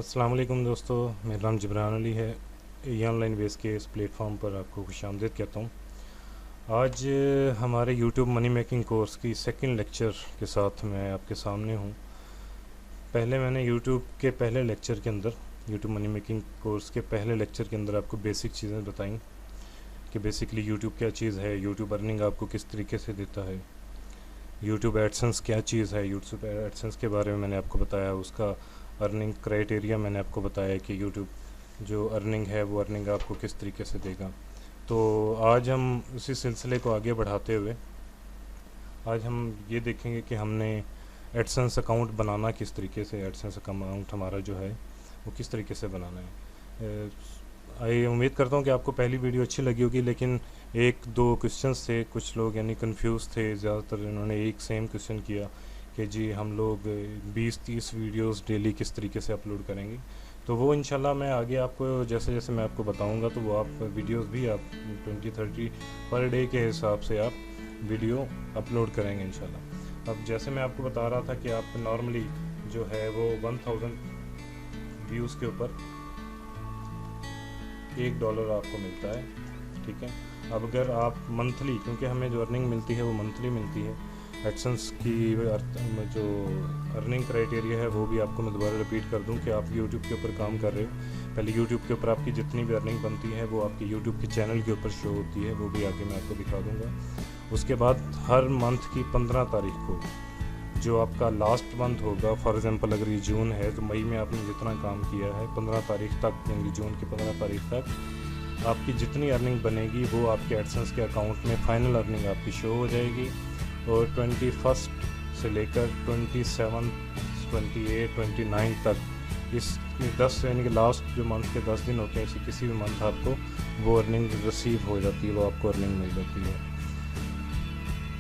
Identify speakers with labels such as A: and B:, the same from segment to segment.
A: अस्सलाम वालेकुम दोस्तों, मेरा नाम जबरान अली है। ये ऑनलाइन बेस के इस प्लेटफॉर्म पर आपको खुशामदीद कहता हूँ। आज हमारे यूट्यूब मनी मेकिंग कोर्स की सेकंड लेक्चर के साथ मैं आपके सामने हूँ। पहले मैंने यूट्यूब के पहले लेक्चर के अंदर, यूट्यूब मनी मेकिंग कोर्स के पहले लेक्चर के अंदर आपको बेसिक चीज़ें बताई कि बेसिकली यूट्यूब क्या चीज़ है, यूट्यूब अर्निंग आपको किस तरीके से देता है, यूट्यूब एडसेंस क्या चीज़ है। यूट्यूब एडसेंस के बारे में मैंने आपको बताया, उसका अर्निंग क्राइटेरिया मैंने आपको बताया कि यूट्यूब जो अर्निंग है वो अर्निंग आपको किस तरीके से देगा। तो आज हम उसी सिलसिले को आगे बढ़ाते हुए आज हम ये देखेंगे कि हमने एडसेंस अकाउंट बनाना किस तरीके से, एडसेंस अकाउंट हमारा जो है वो किस तरीके से बनाना है। उम्मीद करता हूँ कि आपको पहली वीडियो अच्छी लगी होगी, लेकिन एक दो क्वेश्चंस थे, कुछ लोग यानी कंफ्यूज थे। ज़्यादातर इन्होंने एक सेम क्वेश्चन किया कि जी हम लोग 20-30 वीडियोस डेली किस तरीके से अपलोड करेंगे। तो वो इंशाल्लाह मैं आगे आपको जैसे जैसे मैं आपको बताऊंगा तो वो आप वीडियोस भी आप 20-30 पर डे के हिसाब से आप वीडियो अपलोड करेंगे इंशाल्लाह। अब जैसे मैं आपको बता रहा था कि आप नॉर्मली जो है वो 1000 व्यूज़ के ऊपर $1 आपको मिलता है, ठीक है। अब अगर आप मंथली, क्योंकि हमें जो अर्निंग मिलती है वो मंथली मिलती है, एडसेंस की जो अर्निंग क्राइटेरिया है वो भी आपको मैं दोबारा रिपीट कर दूं कि आप यूट्यूब के ऊपर काम कर रहे हो। पहले यूट्यूब के ऊपर आपकी जितनी भी अर्निंग बनती है वो आपकी यूट्यूब के चैनल के ऊपर शो होती है, वो भी आगे मैं आपको दिखा दूंगा। उसके बाद हर मंथ की 15 तारीख को जो आपका लास्ट मंथ होगा, फॉर एग्ज़ाम्पल अगर ये जून है तो मई में आपने जितना काम किया है 15 तारीख तक, यानी जून की 15 तारीख तक आपकी जितनी अर्निंग बनेगी वो आपके एडसेंस के अकाउंट में फाइनल अर्निंग आपकी शो हो जाएगी। और 21 से लेकर 27, 28, 29 तक इस 10 यानी कि लास्ट जो मंथ के 10 दिन होते हैं, इसी किसी भी मंथ आपको वो अर्निंग रिसीव हो जाती है, वो आपको अर्निंग मिल जाती है।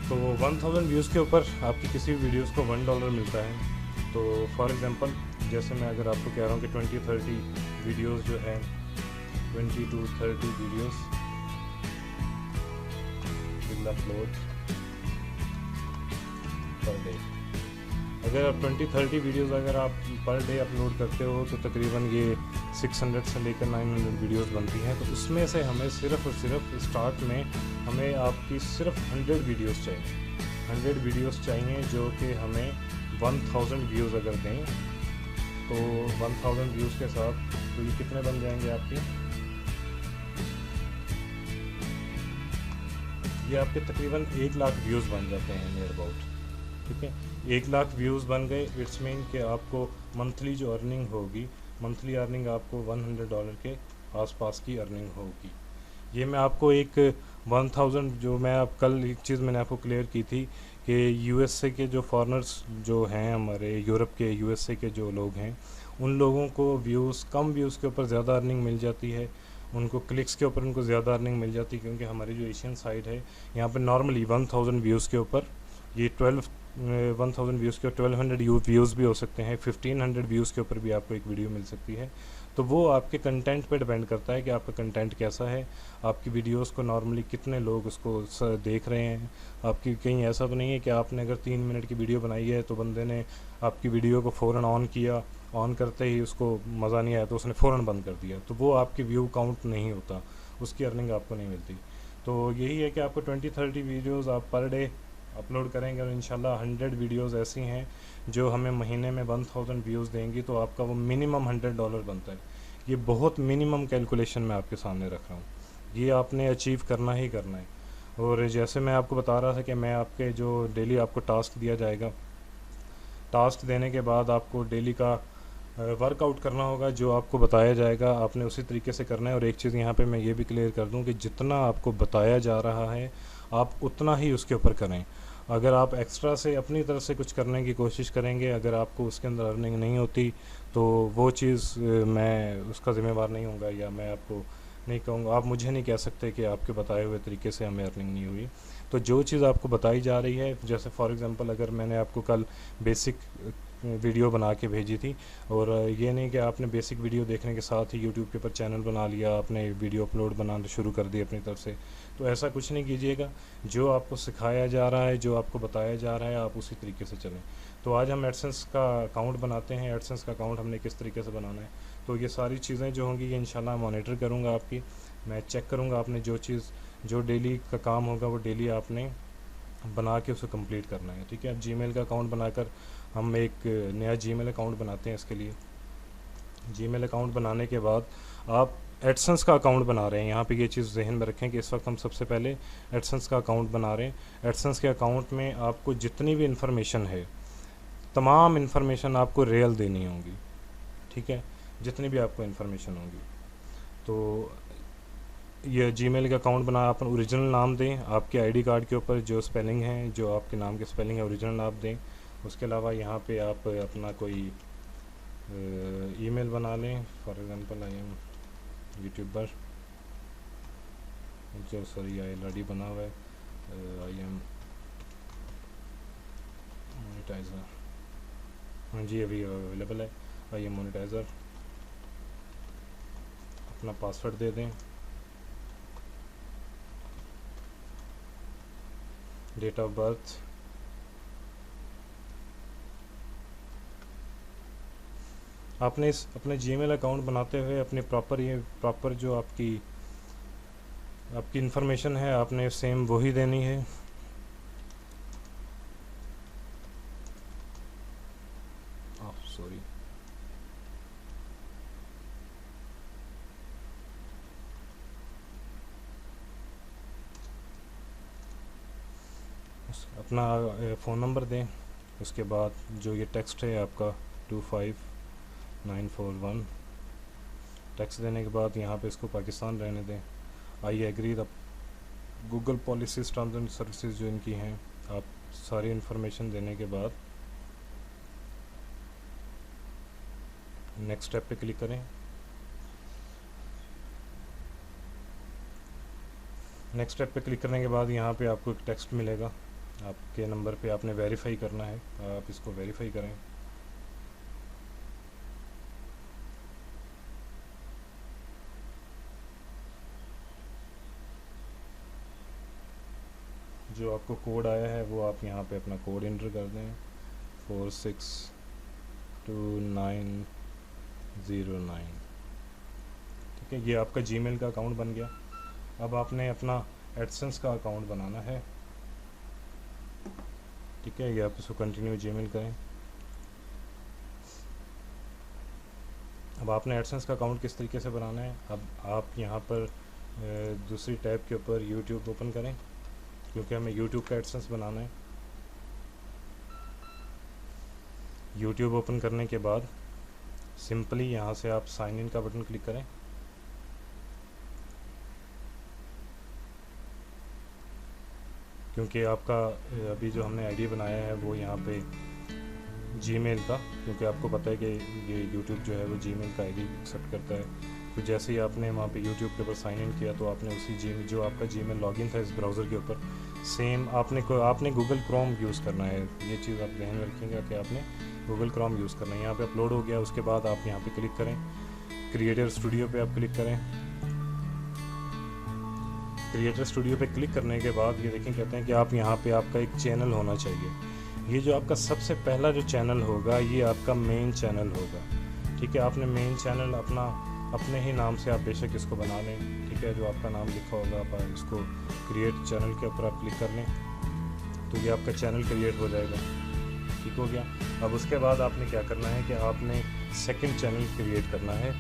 A: तो 1000 व्यूज़ के ऊपर आपकी किसी भी वीडियोस को $1 मिलता है। तो फॉर एग्ज़ाम्पल जैसे मैं अगर आपको कह रहा हूँ कि 20-30 वीडियोस जो है 20 to 30 videos will upload per day. अगर आप 20-30 वीडियोस अगर आप पर डे अपलोड करते हो तो तकरीबन ये 600 से लेकर 900 वीडियोस बनती हैं। तो उसमें से हमें सिर्फ और सिर्फ स्टार्ट में हमें आपकी सिर्फ 100 वीडियोस चाहिए, 100 वीडियोस चाहिए जो कि हमें 1000 व्यूज़ अगर दें तो 1000 व्यूज़ के साथ तो ये कितने बन जाएंगे आपके, ये आपके तकरीबन 1 लाख व्यूज़ बन जाते हैं नियर अबाउट, ठीक है। 1 लाख व्यूज़ बन गए, इट्स मीन कि आपको मंथली जो अर्निंग होगी, मंथली अर्निंग आपको $100 के आसपास की अर्निंग होगी। ये मैं आपको एक 1000 जो मैं आप कल एक चीज़ मैंने आपको क्लियर की थी कि यूएसए के जो फॉरेनर्स जो हैं, हमारे यूरोप के यूएसए के जो लोग हैं, उन लोगों को व्यूज़ कम व्यूज़ के ऊपर ज़्यादा अर्निंग मिल जाती है, उनको क्लिक्स के ऊपर उनको ज़्यादा अर्निंग मिल जाती है। क्योंकि हमारी जो एशियन साइड है यहाँ पर नॉर्मली 1000 व्यूज़ के ऊपर ये 1000 व्यूज़ के 1200 व्यूज़ भी हो सकते हैं, 1500 व्यूज़ के ऊपर भी आपको एक वीडियो मिल सकती है। तो वो आपके कंटेंट पे डिपेंड करता है कि आपका कंटेंट कैसा है, आपकी वीडियोस को नॉर्मली कितने लोग उसको देख रहे हैं। आपकी कहीं ऐसा तो नहीं है कि आपने अगर 3 मिनट की वीडियो बनाई है तो बंदे ने आपकी वीडियो को फ़ौरन ऑन किया, ऑन करते ही उसको मज़ा नहीं आया तो उसने फ़ौरन बंद कर दिया, तो वो आपकी व्यू काउंट नहीं होता, उसकी अर्निंग आपको नहीं मिलती। तो यही है कि आपको 20-30 वीडियोज़ आप पर डे अपलोड करेंगे और इंशाल्लाह 100 वीडियोस ऐसी हैं जो हमें महीने में 1000 व्यूज़ देंगी, तो आपका वो मिनिमम $100 बनता है। ये बहुत मिनिमम कैलकुलेशन मैं आपके सामने रख रहा हूँ, ये आपने अचीव करना ही करना है। और जैसे मैं आपको बता रहा था कि मैं आपके जो डेली आपको टास्क दिया जाएगा, टास्क देने के बाद आपको डेली का वर्कआउट करना होगा, जो आपको बताया जाएगा आपने उसी तरीके से करना है। और एक चीज़ यहाँ पे मैं ये भी क्लियर कर दूँ कि जितना आपको बताया जा रहा है आप उतना ही उसके ऊपर करें। अगर आप एक्स्ट्रा से अपनी तरफ से कुछ करने की कोशिश करेंगे, अगर आपको उसके अंदर अर्निंग नहीं होती तो वो चीज़ मैं उसका ज़िम्मेवार नहीं हूँगा, या मैं आपको नहीं कहूँगा, आप मुझे नहीं कह सकते कि आपके बताए हुए तरीके से हमें अर्निंग नहीं हुई। तो जो चीज़ आपको बताई जा रही है, जैसे फॉर एग्ज़ाम्पल अगर मैंने आपको कल बेसिक वीडियो बना के भेजी थी, और ये नहीं कि आपने बेसिक वीडियो देखने के साथ ही यूट्यूब के ऊपर चैनल बना लिया, आपने वीडियो अपलोड बनाना शुरू कर दी अपनी तरफ से, तो ऐसा कुछ नहीं कीजिएगा। जो आपको सिखाया जा रहा है, जो आपको बताया जा रहा है, आप उसी तरीके से चलें। तो आज हम एडसेंस का अकाउंट बनाते हैं। एडसेंस का अकाउंट हमने किस तरीके से बनाना है, तो ये सारी चीज़ें जो होंगी ये इंशाल्लाह मॉनिटर करूँगा आपकी, मैं चेक करूँगा आपने जो डेली का काम होगा वो डेली आपने बना के उसे कंप्लीट करना है। ठीक है, अब जीमेल का अकाउंट बनाकर हम एक नया जीमेल अकाउंट बनाते हैं। इसके लिए जीमेल अकाउंट बनाने के बाद आप एडसेंस का अकाउंट बना रहे हैं। यहाँ पे ये चीज़ जहन में रखें कि इस वक्त हम सबसे पहले एडसेंस का अकाउंट बना रहे हैं। एडसेंस के अकाउंट में आपको जितनी भी इंफॉर्मेशन है, तमाम इंफॉर्मेशन आपको रियल देनी होगी। ठीक है, जितनी भी आपको इंफॉर्मेशन होगी। तो ये जीमेल का अकाउंट बना, आप ओरिजिनल नाम दें, आपके आईडी कार्ड के ऊपर जो स्पेलिंग है, जो आपके नाम की स्पेलिंग है ओरिजिनल आप दें। उसके अलावा यहाँ पे आप अपना कोई ईमेल बना लें। For example I am YouTuber, जो सॉरी आई ऑलरेडी बना हुआ है, आई एम मोनेटाइज़र, हाँ जी अभी अवेलेबल है, आई एम मोनेटाइज़र। अपना पासवर्ड दे दें, डेट ऑफ बर्थ, आपने इस अपने जीमेल अकाउंट बनाते हुए अपने प्रॉपर जो आपकी इंफॉर्मेशन है आपने सेम वही देनी है। सॉरी, अपना फ़ोन नंबर दें। उसके बाद जो ये टेक्स्ट है आपका 25941, टेक्स्ट देने के बाद यहाँ पे इसको पाकिस्तान रहने दें। I agree the Google policies terms and services जो इनकी हैं, आप सारी इन्फॉर्मेशन देने के बाद नेक्स्ट स्टेप पे क्लिक करें। नेक्स्ट स्टेप पे क्लिक करने के बाद यहाँ पे आपको एक टेक्स्ट मिलेगा, आपके नंबर पे आपने वेरीफाई करना है, आप इसको वेरीफाई करें। जो आपको कोड आया है वो आप यहाँ पे अपना कोड एंटर कर दें, 462909। ठीक है, ये आपका जीमेल का अकाउंट बन गया। अब आपने अपना एडसेंस का अकाउंट बनाना है। ठीक है, ये आप इसको कंटिन्यू जीमेल करें। अब आपने एडसेंस का अकाउंट किस तरीके से बनाना है, अब आप यहाँ पर दूसरी टैब के ऊपर यूट्यूब ओपन करें, क्योंकि हमें यूट्यूब का एडसेंस बनाना है। यूट्यूब ओपन करने के बाद सिंपली यहाँ से आप साइन इन का बटन क्लिक करें। क्योंकि आपका अभी जो हमने आईडी बनाया है वो यहाँ पे जीमेल का, क्योंकि आपको पता है कि ये यूट्यूब जो है वो जीमेल का आईडी एक्सेप्ट करता है। तो जैसे ही आपने वहाँ पे यूट्यूब के ऊपर साइन इन किया तो आपने उसी जीमेल जो आपका जीमेल लॉगिन था इस ब्राउज़र के ऊपर, सेम आपने गूगल क्रोम यूज़ करना है। ये चीज़ आप ध्यान रखिएगा कि आपने गूगल क्रोम यूज़ करना है। यहाँ पे अपलोड हो गया, उसके बाद आप यहाँ पे क्लिक करें, क्रिएटर स्टूडियो पे आप क्लिक करें। क्रिएटर स्टूडियो पे क्लिक करने के बाद ये देखें, कहते हैं कि आप यहाँ पे आपका एक चैनल होना चाहिए। ये जो आपका सबसे पहला जो चैनल होगा ये आपका मेन चैनल होगा। ठीक है, आपने मेन चैनल अपने ही नाम से आप बेशक इसको बना लें। ठीक है, जो आपका नाम लिखा होगा आप इसको क्रिएट चैनल के ऊपर आप क्लिक कर लें तो ये आपका चैनल क्रिएट हो जाएगा। ठीक हो गया। अब उसके बाद आपने क्या करना है कि आपने सेकंड चैनल क्रिएट करना है।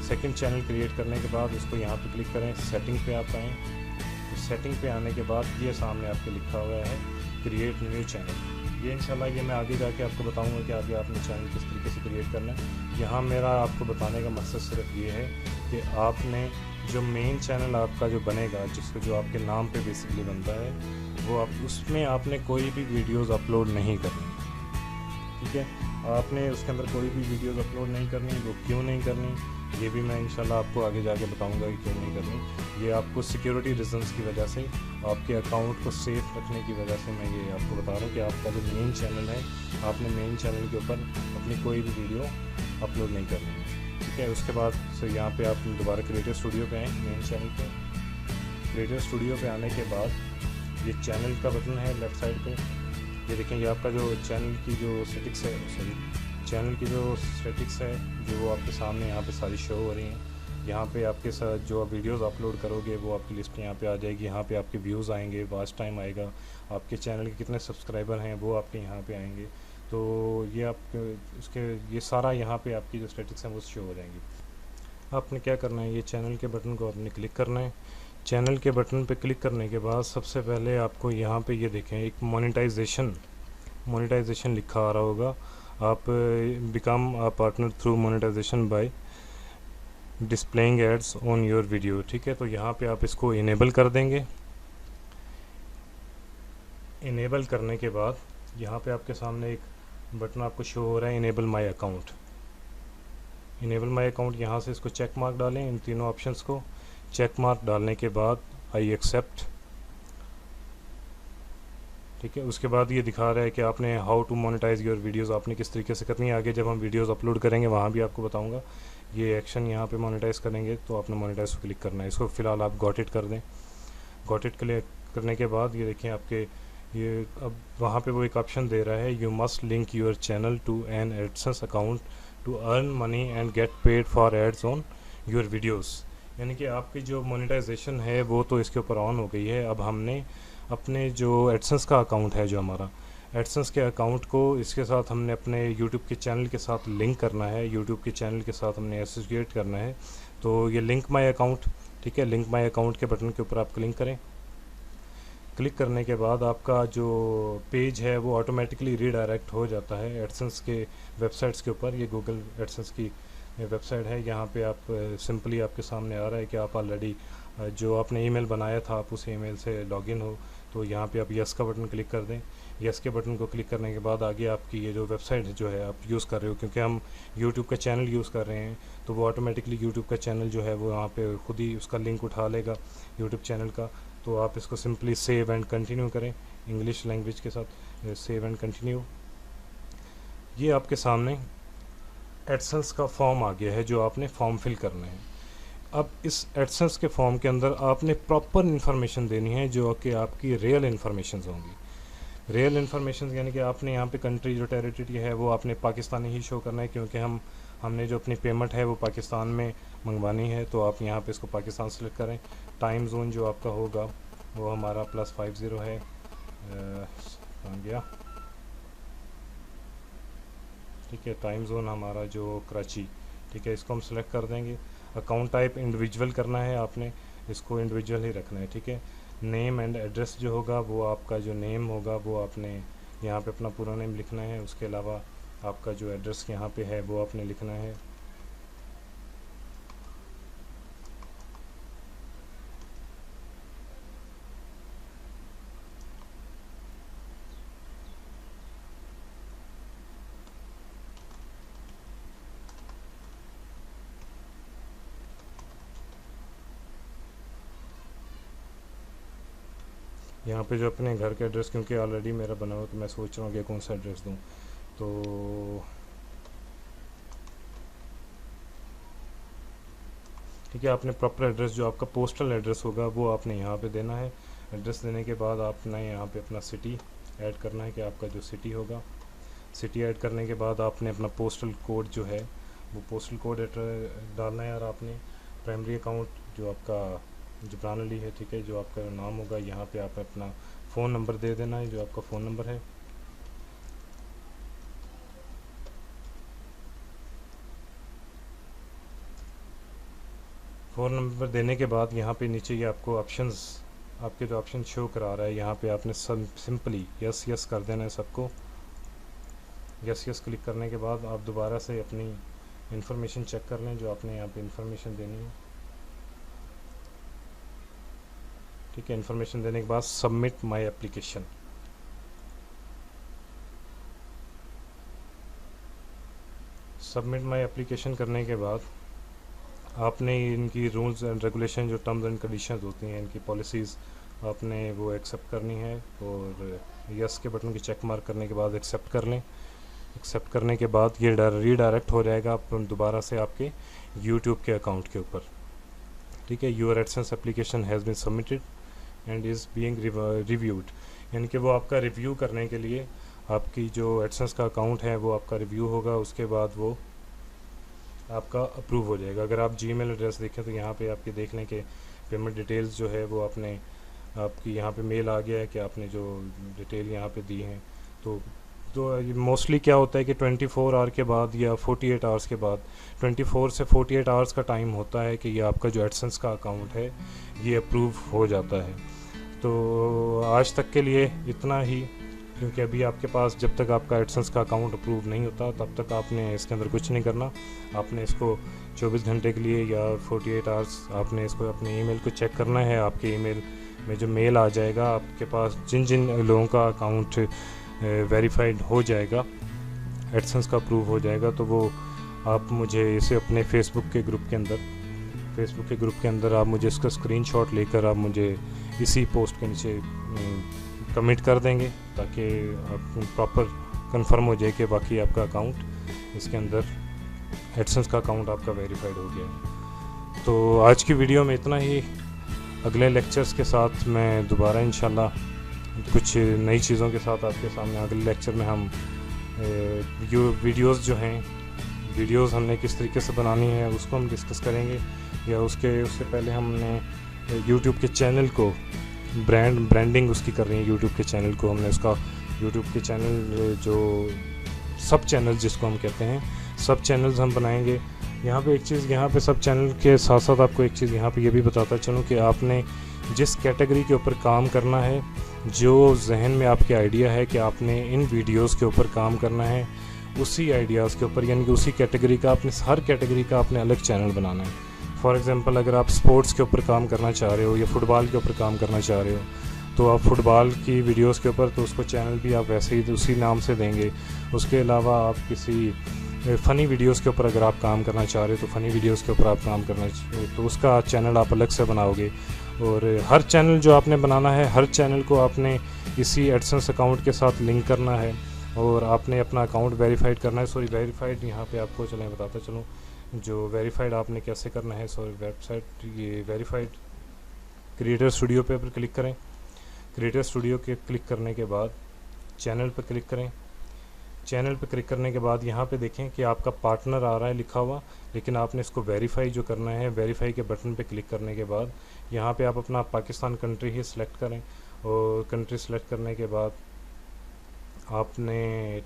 A: सेकंड चैनल क्रिएट करने के बाद उसको यहाँ पे क्लिक करें, सेटिंग पे आप आएँ। तो सेटिंग पे आने के बाद ये सामने आपके लिखा हुआ है क्रिएट न्यू चैनल। ये इंशाल्लाह ये मैं आगे जाके आपको बताऊंगा कि आगे आपने चैनल किस तरीके से क्रिएट करना है। यहाँ मेरा आपको बताने का मकसद सिर्फ ये है कि आपने जो मेन चैनल आपका जो बनेगा, जिसको जो आपके नाम पे बेसिकली बनता है, वो आप उसमें आपने कोई भी वीडियोस अपलोड नहीं करनी। ठीक है, आपने उसके अंदर कोई भी वीडियोस अपलोड नहीं करनी। वो क्यों नहीं करनी ये भी मैं इंशाल्लाह आपको आगे जाके बताऊंगा कि क्यों नहीं करनी। ये आपको सिक्योरिटी रीजंस की वजह से, आपके अकाउंट को सेफ रखने की वजह से मैं ये आपको बता रहा हूँ कि आपका जो मेन चैनल है, आपने मेन चैनल के ऊपर अपनी कोई भी वीडियो अपलोड नहीं करनी है। ठीक है, उसके बाद से यहाँ पे आप दोबारा क्रिएटर स्टूडियो पे आएँ। मेन चैनल पे क्रिएटर स्टूडियो पे आने के बाद ये चैनल का बटन है लेफ़्ट साइड पे, ये देखें, ये आपका जो चैनल की जो स्टैटिक्स है, सॉरी चैनल की जो स्टैटिक्स है जो वो आपके सामने यहाँ पे सारी शो हो रही हैं। यहाँ पे आपके साथ जो आप वीडियोस अपलोड करोगे वो आपकी लिस्ट यहाँ पे आ जाएगी। यहाँ पे आपके व्यूज़ आएंगे, वॉच टाइम आएगा, आपके चैनल के कितने सब्सक्राइबर हैं वो आपके यहाँ पे आएंगे। तो ये आप इसके ये सारा यहाँ पे आपकी जो स्टैटिक्स हैं वो शो हो जाएंगी। आपने क्या करना है, ये चैनल के बटन को आपने क्लिक करना है। चैनल के बटन पे क्लिक करने के बाद सबसे पहले आपको यहाँ पे ये देखें एक मोनेटाइजेशन लिखा आ रहा होगा। आप become a partner through monetisation by displaying ads on your video. ठीक है, तो यहाँ पे आप इसको इनेबल कर देंगे। इनेबल करने के बाद यहाँ पे आपके सामने एक बटन आपको शो हो रहा है, enable my account. Enable my account, यहाँ से इसको चेक मार्क डालें, इन तीनों ऑप्शंस को चेक मार्क डालने के बाद आई एक्सेप्ट। ठीक है, उसके बाद ये दिखा रहा है कि आपने how to monetise your videos, आपने किस तरीके से करनी है। आगे जब हम वीडियोस अपलोड करेंगे वहाँ भी आपको बताऊंगा। ये एक्शन यहाँ पे मोनेटाइज करेंगे तो आपने मोनेटाइज को क्लिक करना है। इसको फ़िलहाल आप गॉट इट कर दें। गॉट इट क्लिक करने के बाद ये देखें आपके ये अब वहाँ पे वो एक ऑप्शन दे रहा है, you must link your channel to an AdSense account to earn money and get paid for ads on your videos. यानी कि आपकी जो मोनेटाइजेशन है वो तो इसके ऊपर ऑन हो गई है। अब हमने अपने जो एडसेंस का अकाउंट है, जो हमारा एडसेंस के अकाउंट को इसके साथ हमने अपने यूट्यूब के चैनल के साथ लिंक करना है, यूट्यूब के चैनल के साथ हमने एसोसिएट करना है। तो ये लिंक माय अकाउंट, ठीक है, लिंक माय अकाउंट के बटन के ऊपर आप क्लिक करें। क्लिक करने के बाद आपका जो पेज है वो ऑटोमेटिकली रीडायरेक्ट हो जाता है एडसेंस के वेबसाइट्स के ऊपर। ये गूगल एडसेंस की वेबसाइट है। यहाँ पे आप सिंपली आपके सामने आ रहा है कि आप ऑलरेडी जो आपने ईमेल बनाया था आप उस ईमेल से लॉगिन हो। तो यहाँ पे आप यस का बटन क्लिक कर दें। यस के बटन को क्लिक करने के बाद आगे आपकी ये जो वेबसाइट जो है आप यूज़ कर रहे हो, क्योंकि हम यूट्यूब का चैनल यूज़ कर रहे हैं तो वो ऑटोमेटिकली यूट्यूब का चैनल जो है वो यहाँ पे खुद ही उसका लिंक उठा लेगा यूट्यूब चैनल का। तो आप इसको सिंपली सेव एंड कंटिन्यू करें इंग्लिश लैंग्वेज के साथ, सेव एंड कंटिन्यू। ये आपके सामने एडसेंस का फॉर्म आ गया है जो आपने फॉर्म फिल करना है। अब इस एडसेंस के फॉर्म के अंदर आपने प्रॉपर इन्फॉर्मेशन देनी है जो कि आपकी रियल इन्फॉर्मेशन होंगी। रियल इन्फॉर्मेशन यानी कि आपने यहाँ पे कंट्री जो टेरिटरी है वो आपने पाकिस्तानी ही शो करना है, क्योंकि हमने जो अपनी पेमेंट है वो पाकिस्तान में मंगवानी है। तो आप यहाँ पे इसको पाकिस्तान सेलेक्ट करें। टाइम जोन जो आपका होगा वो हमारा +50 है, कहाँ गया, ठीक है, टाइम जोन हमारा जो कराची, ठीक है, इसको हम सेलेक्ट कर देंगे। अकाउंट टाइप इंडिविजुअल करना है आपने, इसको इंडिविजुअल ही रखना है, ठीक है। नेम एंड एड्रेस जो होगा वो आपका जो नेम होगा वो आपने यहाँ पे अपना पूरा नेम लिखना है। उसके अलावा आपका जो एड्रेस यहाँ पे है वो आपने लिखना है। यहाँ पे जो अपने घर का एड्रेस, क्योंकि ऑलरेडी मेरा बना हुआ तो मैं सोच रहा हूँ कि कौन सा एड्रेस दूँ। तो ठीक है, आपने प्रॉपर एड्रेस जो आपका पोस्टल एड्रेस होगा वो आपने यहाँ पे देना है। एड्रेस देने के बाद आपने यहाँ पे अपना सिटी ऐड करना है कि आपका जो सिटी होगा। सिटी ऐड करने के बाद आपने अपना पोस्टल कोड जो है वो पोस्टल कोड डालना है। और आपने प्राइमरी अकाउंट जो आपका जबरान अली है, ठीक है, जो आपका नाम होगा, यहाँ पे आप अपना फ़ोन नंबर दे देना है जो आपका फ़ोन नंबर है। फ़ोन नंबर देने के बाद यहाँ पे नीचे ये आपको ऑप्शंस, आपके जो ऑप्शन शो करा रहा है यहाँ पे आपने सिंपली यस यस कर देना है सबको। यस यस क्लिक करने के बाद आप दोबारा से अपनी इंफॉर्मेशन चेक कर लें जो आपने यहाँ पे इंफॉर्मेशन देनी है, ठीक है। इंफॉर्मेशन देने के बाद submit my application. Submit my application करने के बाद आपने इनकी रूल्स एंड रेगुलेशन जो टर्म्स एंड कंडीशंस होती हैं, इनकी पॉलिसीज़ आपने वो एक्सेप्ट करनी है। और यस के बटन की चेक मार्क करने के बाद एक्सेप्ट कर लें। एक्सेप्ट करने के बाद ये रीडायरेक्ट हो जाएगा आप दोबारा से आपके यूट्यूब के अकाउंट के ऊपर, ठीक है। Your AdSense application has been submitted and is being reviewed, यानी कि वो आपका रिव्यू करने के लिए, आपकी जो एडसेंस का अकाउंट है वो आपका रिव्यू होगा, उसके बाद वो आपका अप्रूव हो जाएगा। अगर आप जीमेल एड्रेस देखें तो यहाँ पे आपके देख लें कि पेमेंट डिटेल्स जो है वो आपकी यहाँ पे मेल आ गया है कि आपने जो डिटेल यहाँ पे दी हैं। तो मोस्टली क्या होता है कि 24 आवर के बाद या 48 आवर्स के बाद, 24 से 48 आवर्स का टाइम होता है कि ये आपका जो एडसेंस का अकाउंट है ये अप्रूव हो जाता है। तो आज तक के लिए इतना ही, क्योंकि अभी आपके पास जब तक आपका एडसेंस का अकाउंट अप्रूव नहीं होता तब तक आपने इसके अंदर कुछ नहीं करना। आपने इसको 24 घंटे के लिए या 48 आवर्स आपने इसको अपने ईमेल को चेक करना है। आपके ईमेल में जो मेल आ जाएगा आपके पास, जिन जिन लोगों का अकाउंट वेरीफाइड हो जाएगा, एडसेंस का अप्रूव हो जाएगा, तो वो आप मुझे इसे अपने फेसबुक के ग्रुप के अंदर आप मुझे इसका स्क्रीनशॉट लेकर आप मुझे इसी पोस्ट के नीचे कमिट कर देंगे, ताकि आप प्रॉपर कंफर्म हो जाए कि बाकी आपका अकाउंट इसके अंदर एडसेंस का अकाउंट आपका वेरीफाइड हो गया है। तो आज की वीडियो में इतना ही। अगले लेक्चर्स के साथ मैं दोबारा इंशाल्लाह कुछ नई चीज़ों के साथ आपके सामने, अगले लेक्चर में हम वीडियोस जो हैं, वीडियोस हमने किस तरीके से बनानी है उसको हम डिस्कस करेंगे, या उससे पहले हमने यूट्यूब के चैनल को ब्रांडिंग उसकी कर रही है। यूट्यूब के चैनल को हमने उसका यूट्यूब के चैनल जो सब चैनल जिसको हम कहते हैं, सब चैनल्स हम बनाएंगे। यहाँ पे एक चीज़, यहाँ पे सब चैनल के साथ साथ आपको एक चीज़ यहाँ पे ये भी बताता चलूँ कि आपने जिस कैटेगरी के ऊपर काम करना है, जो जहन में आपके आइडिया है कि आपने इन वीडियोस के ऊपर काम करना है, उसी आइडियाज़ के ऊपर, यानी कि उसी कैटेगरी का आपने, हर कैटेगरी का आपने अलग चैनल बनाना है। फॉर एग्ज़ाम्पल अगर आप स्पोर्ट्स के ऊपर काम करना चाह रहे हो या फुटबॉल के ऊपर काम करना चाह रहे हो, तो आप फुटबॉल की वीडियोस के ऊपर तो उसको चैनल भी आप वैसे ही उसी नाम से देंगे। उसके अलावा आप किसी फ़नी वीडियोस के ऊपर अगर आप काम करना चाह रहे हो तो फ़नी वीडियोस के ऊपर आप काम करना तो उसका चैनल आप अलग से बनाओगे। और हर चैनल जो आपने बनाना है, हर चैनल को आपने इसी एडसेंस अकाउंट के साथ लिंक करना है और आपने अपना अकाउंट वेरीफाइड करना है। सॉरी, वेरीफाइड यहाँ पे आपको चलें बताता चलूँ जो वेरीफाइड आपने कैसे करना है। सॉरी, वेबसाइट ये वेरीफाइड क्रिएटर स्टूडियो पे क्लिक करें। क्रिएटर स्टूडियो के क्लिक करने के बाद चैनल पर क्लिक करें। चैनल पर क्लिक करने के बाद यहाँ पे देखें कि आपका पार्टनर आ रहा है लिखा हुआ, लेकिन आपने इसको वेरीफाई जो करना है, वेरीफाई के बटन पे क्लिक करने के बाद यहाँ पे आप अपना पाकिस्तान कंट्री ही सिलेक्ट करें। और कंट्री सेलेक्ट करने के बाद आपने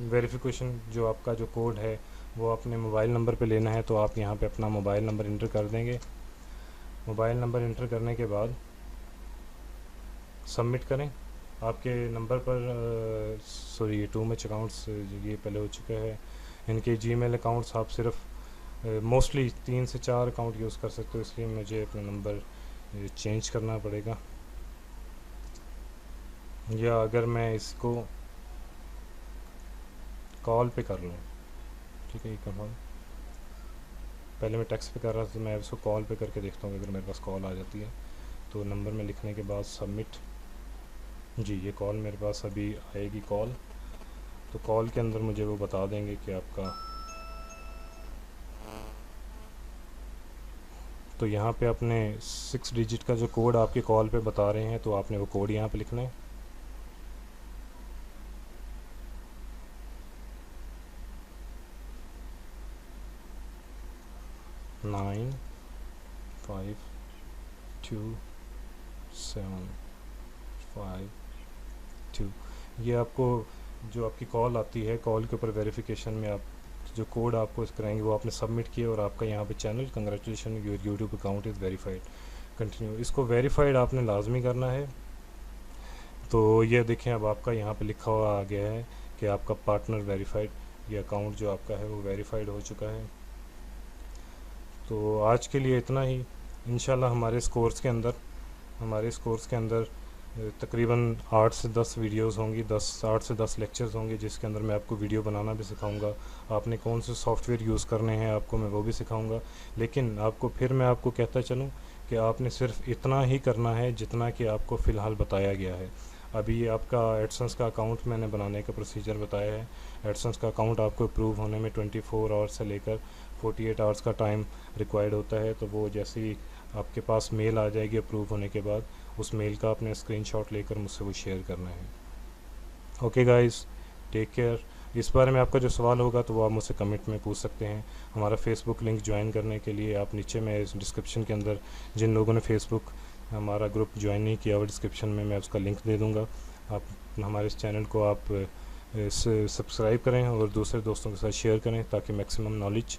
A: वेरिफिकेशन जो आपका जो कोड है वो अपने मोबाइल नंबर पे लेना है, तो आप यहाँ पे अपना मोबाइल नंबर इंटर कर देंगे। मोबाइल नंबर इंटर करने के बाद सबमिट करें। आपके नंबर पर सॉरी, ये टू मच अकाउंट्स ये पहले हो चुका है। इनके जीमेल अकाउंट्स आप सिर्फ मोस्टली 3 से 4 अकाउंट यूज़ कर सकते हो, इसलिए मुझे अपना नंबर चेंज करना पड़ेगा। या अगर मैं इसको कॉल पे कर लूँ, ठीक है, ये कॉल पहले मैं टेक्स्ट पे कर रहा था, तो मैं इसको कॉल पे करके देखता हूँ। अगर मेरे पास कॉल आ जाती है तो नंबर में लिखने के बाद सबमिट। जी, ये कॉल मेरे पास अभी आएगी कॉल, तो कॉल के अंदर मुझे वो बता देंगे कि आपका, तो यहाँ पे अपने 6 डिजिट का जो कोड आपके कॉल पे बता रहे हैं, तो आपने वो कोड यहाँ पे लिखना है। नाइन 5 2 7 5 2। ये आपको जो आपकी कॉल आती है, कॉल के ऊपर वेरिफिकेशन में आप जो कोड आपको कराएंगे वो आपने सबमिट किया और आपका यहाँ पे channel, congratulation your YouTube account is verified, continue. इसको वेरीफाइड आपने लाजमी करना है। तो ये देखें अब आपका यहाँ पे लिखा हुआ आ गया है कि आपका पार्टनर वेरीफाइड, ये अकाउंट जो आपका है वो वेरीफाइड हो चुका है। तो आज के लिए इतना ही। इंशाल्लाह हमारे इस कोर्स के अंदर तकरीबन 8 से 10 वीडियोस होंगी, 8 से 10 लेक्चर्स होंगे, जिसके अंदर मैं आपको वीडियो बनाना भी सिखाऊंगा। आपने कौन से सॉफ्टवेयर यूज़ करने हैं आपको मैं वो भी सिखाऊंगा। लेकिन मैं आपको कहता चलूँ कि आपने सिर्फ इतना ही करना है जितना कि आपको फ़िलहाल बताया गया है। अभी ये आपका एडसेंस का अकाउंट मैंने बनाने का प्रोसीजर बताया है। एडसेंस का अकाउंट आपको अप्रूव होने में 24 आवर्स से लेकर 48 आवर्स का टाइम रिक्वायर्ड होता है। तो वो जैसे ही आपके पास मेल आ जाएगी अप्रूव होने के बाद, उस मेल का आपने स्क्रीनशॉट लेकर मुझसे वो शेयर करना है। Okay guys, take care. इस बारे में आपका जो सवाल होगा तो वो आप मुझसे कमेंट में पूछ सकते हैं। हमारा फेसबुक लिंक ज्वाइन करने के लिए आप नीचे में इस डिस्क्रिप्शन के अंदर, जिन लोगों ने फेसबुक हमारा ग्रुप ज्वाइन नहीं किया हुआ, डिस्क्रिप्शन में मैं उसका लिंक दे दूँगा। आप हमारे इस चैनल को आप सब्सक्राइब करें और दूसरे दोस्तों के साथ शेयर करें ताकि मैक्सिमम नॉलेज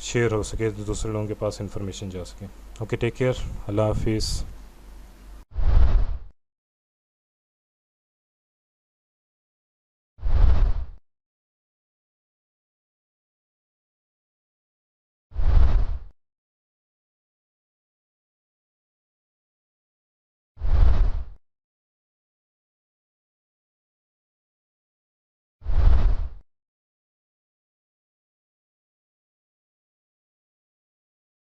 A: शेयर हो सके, तो दूसरे लोगों के पास इंफॉर्मेशन जा सके। ओके, टेक केयर, अल्लाह हाफिज़।